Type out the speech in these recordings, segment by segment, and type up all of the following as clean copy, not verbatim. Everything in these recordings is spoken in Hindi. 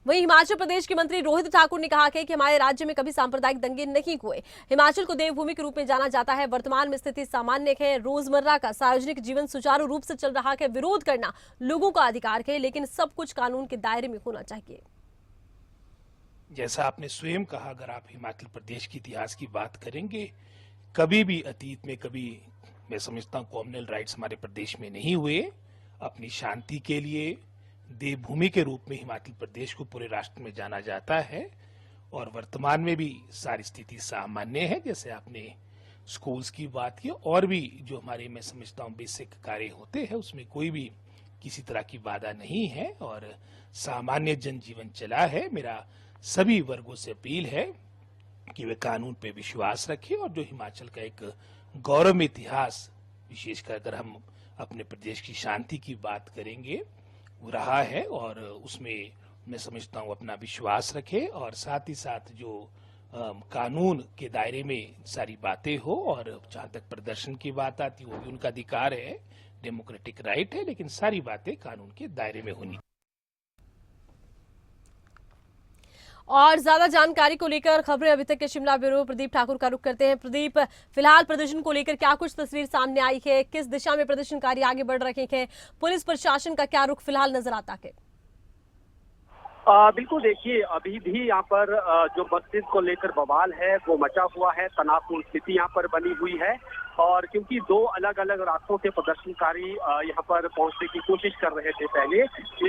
वहीं हिमाचल प्रदेश के मंत्री रोहित ठाकुर ने कहा कि हमारे राज्य में कभी सांप्रदायिक दंगे नहीं हुए। हिमाचल को देवभूमि के रूप में जाना जाता है। वर्तमान में स्थिति सामान्य है। रोजमर्रा का सार्वजनिक जीवन सुचारू रूप से चल रहा है। विरोध करना लोगों का अधिकार है, लेकिन सब कुछ कानून के दायरे में होना चाहिए। जैसा आपने स्वयं कहा, अगर आप हिमाचल प्रदेश के इतिहास की बात करेंगे, कभी भी अतीत में कभी मैं समझता हूँ कॉमनल राइट्स हमारे प्रदेश में नहीं हुए। अपनी शांति के लिए देवभूमि के रूप में हिमाचल प्रदेश को पूरे राष्ट्र में जाना जाता है और वर्तमान में भी सारी स्थिति सामान्य है। जैसे आपने स्कूल्स की बात की और भी जो हमारे मैं समझता हूँ बेसिक कार्य होते हैं उसमें कोई भी किसी तरह की बाधा नहीं है और सामान्य जनजीवन चला है। मेरा सभी वर्गों से अपील है कि वे कानून पे विश्वास रखें और जो हिमाचल का एक गौरव इतिहास, विशेषकर अगर हम अपने प्रदेश की शांति की बात करेंगे, वो रहा है और उसमें मैं समझता हूँ अपना विश्वास रखें और साथ ही साथ जो कानून के दायरे में सारी बातें हो। और जहाँ तक प्रदर्शन की बात आती है वो भी उनका अधिकार है, डेमोक्रेटिक राइट है, लेकिन सारी बातें कानून के दायरे में होनी। और ज्यादा जानकारी को लेकर खबरें अभी तक के शिमला ब्यूरो प्रदीप ठाकुर का रुख करते हैं। प्रदीप, फिलहाल प्रदर्शन को लेकर क्या कुछ तस्वीर सामने आई है? किस दिशा में प्रदर्शनकारी आगे बढ़ रहे हैं? पुलिस प्रशासन का क्या रुख फिलहाल नजर आता है? बिल्कुल, देखिए अभी भी यहाँ पर जो मस्जिद को लेकर बवाल है वो मचा हुआ है। तनावपूर्ण स्थिति यहाँ पर बनी हुई है और क्योंकि दो अलग अलग रास्तों से प्रदर्शनकारी यहाँ पर पहुंचने की कोशिश कर रहे थे। पहले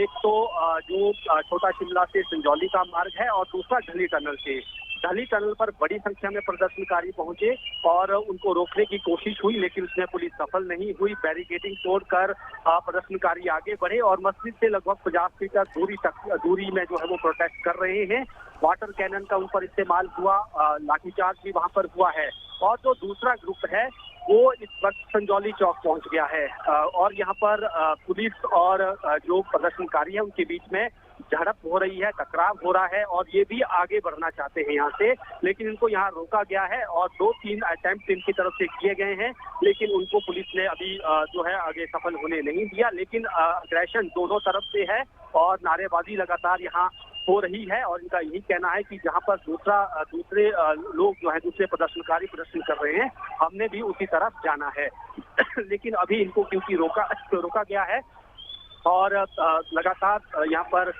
एक तो जो छोटा शिमला से संजौली का मार्ग है और दूसरा ढली टनल से। ढली टनल पर बड़ी संख्या में प्रदर्शनकारी पहुंचे और उनको रोकने की कोशिश हुई, लेकिन उसमें पुलिस सफल नहीं हुई। बैरिकेडिंग तोड़कर प्रदर्शनकारी आगे बढ़े और मस्जिद से लगभग 50 मीटर दूरी में जो है वो प्रोटेस्ट कर रहे हैं। वाटर कैनन का उन पर इस्तेमाल हुआ, लाठीचार्ज भी वहां पर हुआ है। और जो दूसरा ग्रुप है वो इस वक्त संजौली चौक पहुंच गया है और यहाँ पर पुलिस और जो प्रदर्शनकारी है उनके बीच में झड़प हो रही है, टकराव हो रहा है और ये भी आगे बढ़ना चाहते हैं यहाँ से, लेकिन इनको यहाँ रोका गया है और 2-3 अटेम्प्ट इनकी तरफ से किए गए हैं, लेकिन उनको पुलिस ने अभी जो है आगे सफल होने नहीं दिया। लेकिन अग्रेशन दोनों तरफ से है और नारेबाजी लगातार यहाँ हो रही है और इनका यही कहना है कि जहां पर दूसरे लोग जो है, दूसरे प्रदर्शनकारी प्रदर्शन कर रहे हैं, हमने भी उसी तरफ जाना है। लेकिन अभी इनको क्योंकि रोका गया है और लगातार यहाँ पर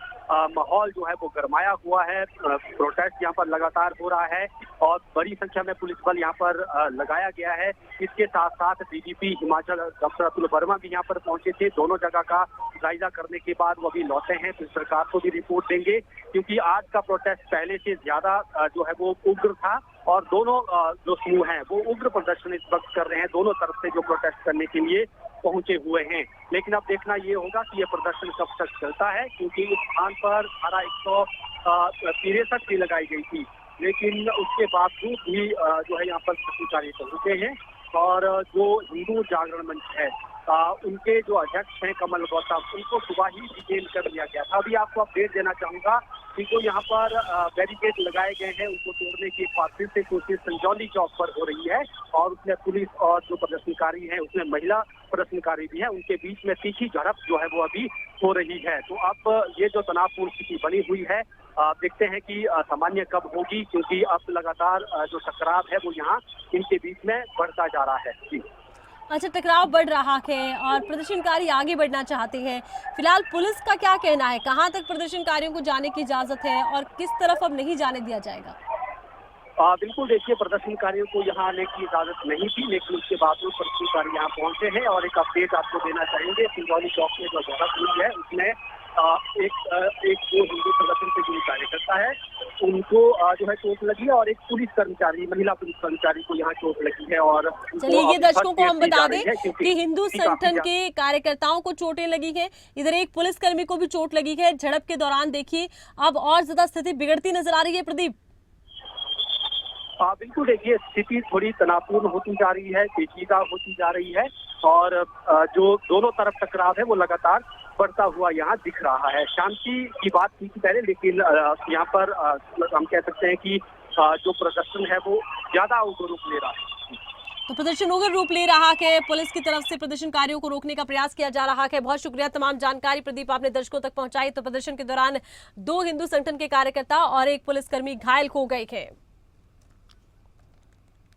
माहौल जो है वो गरमाया हुआ है। प्रोटेस्ट यहाँ पर लगातार हो रहा है और बड़ी संख्या में पुलिस बल यहाँ पर लगाया गया है। इसके साथ साथ डीजीपी हिमाचल डॉक्टर अतुल वर्मा भी यहाँ पर पहुंचे थे। दोनों जगह का जायजा करने के बाद वो अभी लौटे हैं, फिर सरकार को भी रिपोर्ट देंगे, क्योंकि आज का प्रोटेस्ट पहले से ज्यादा जो है वो उग्र था और दोनों जो समूह हैं वो उग्र प्रदर्शन इस वक्त कर रहे हैं। दोनों तरफ से जो प्रोटेस्ट करने के लिए पहुंचे हुए हैं, लेकिन अब देखना ये होगा कि ये प्रदर्शन कब तक चलता है, क्योंकि इस स्थान पर धारा 163 भी लगाई गई थी, लेकिन उसके बावजूद भी जो है यहाँ पर प्रदर्शनकारी पहुंचे हैं। और जो हिंदू जागरण मंच है उनके जो अध्यक्ष हैं कमल गौतम, उनको सुबह ही डिटेन कर लिया गया था। अभी आपको अपडेट देना चाहूंगा कि जो यहाँ पर बैरिकेड लगाए गए हैं उनको तोड़ने की एक बार फिर से कोशिश संजौली चौक पर हो रही है और उसमें पुलिस और जो प्रदर्शनकारी हैं उसमें महिला प्रदर्शनकारी भी है, उनके बीच में तीखी झड़प जो है वो अभी हो रही है। तो अब ये जो तनावपूर्ण स्थिति बनी हुई है देखते हैं कि सामान्य कब होगी, क्योंकि अब लगातार जो टकराव है वो यहाँ इनके बीच में बढ़ता जा रहा है। जी अच्छा, टकराव बढ़ रहा है और प्रदर्शनकारी आगे बढ़ना चाहते हैं। फिलहाल पुलिस का क्या कहना है? कहां तक प्रदर्शनकारियों को जाने की इजाजत है और किस तरफ अब नहीं जाने दिया जाएगा? बिल्कुल, देखिए प्रदर्शनकारियों को यहाँ आने की इजाजत नहीं थी, लेकिन उसके बावजूद प्रदर्शनकारी यहाँ पहुंचे हैं और एक अपडेट आपको देना चाहेंगे। सिंगरौली चौक में जो झड़प हुई है उसमें एक जो हिंदू संगठन से जुड़ी कार्यकर्ता है उनको जो है चोट लगी है और एक पुलिस कर्मचारी, महिला पुलिस कर्मचारी को यहाँ चोट लगी है। और चलिए, ये दर्शकों को हम बता दें कि हिंदू संगठन के कार्यकर्ताओं को चोटें लगी है, इधर एक पुलिसकर्मी को भी चोट लगी है। झड़प के दौरान देखिए अब और ज्यादा स्थिति बिगड़ती नजर आ रही है। प्रदीप, बिल्कुल, देखिए स्थिति थोड़ी तनावपूर्ण होती जा रही है, पेचीदा होती जा रही है और जो दोनों तरफ टकराव है वो लगातार बढ़ता हुआ यहाँ दिख रहा है। शांति की बात की थी पहले, लेकिन यहाँ पर हम कह सकते हैं कि जो प्रदर्शन है वो ज्यादा उग्र रूप ले रहा है। तो प्रदर्शन उग्र रूप ले रहा है, पुलिस की तरफ से प्रदर्शनकारियों को रोकने का प्रयास किया जा रहा है। बहुत शुक्रिया तमाम जानकारी प्रदीप आपने दर्शकों तक पहुंचाई। तो प्रदर्शन के दौरान 2 हिंदू संगठन के कार्यकर्ता और एक पुलिसकर्मी घायल हो गए हैं।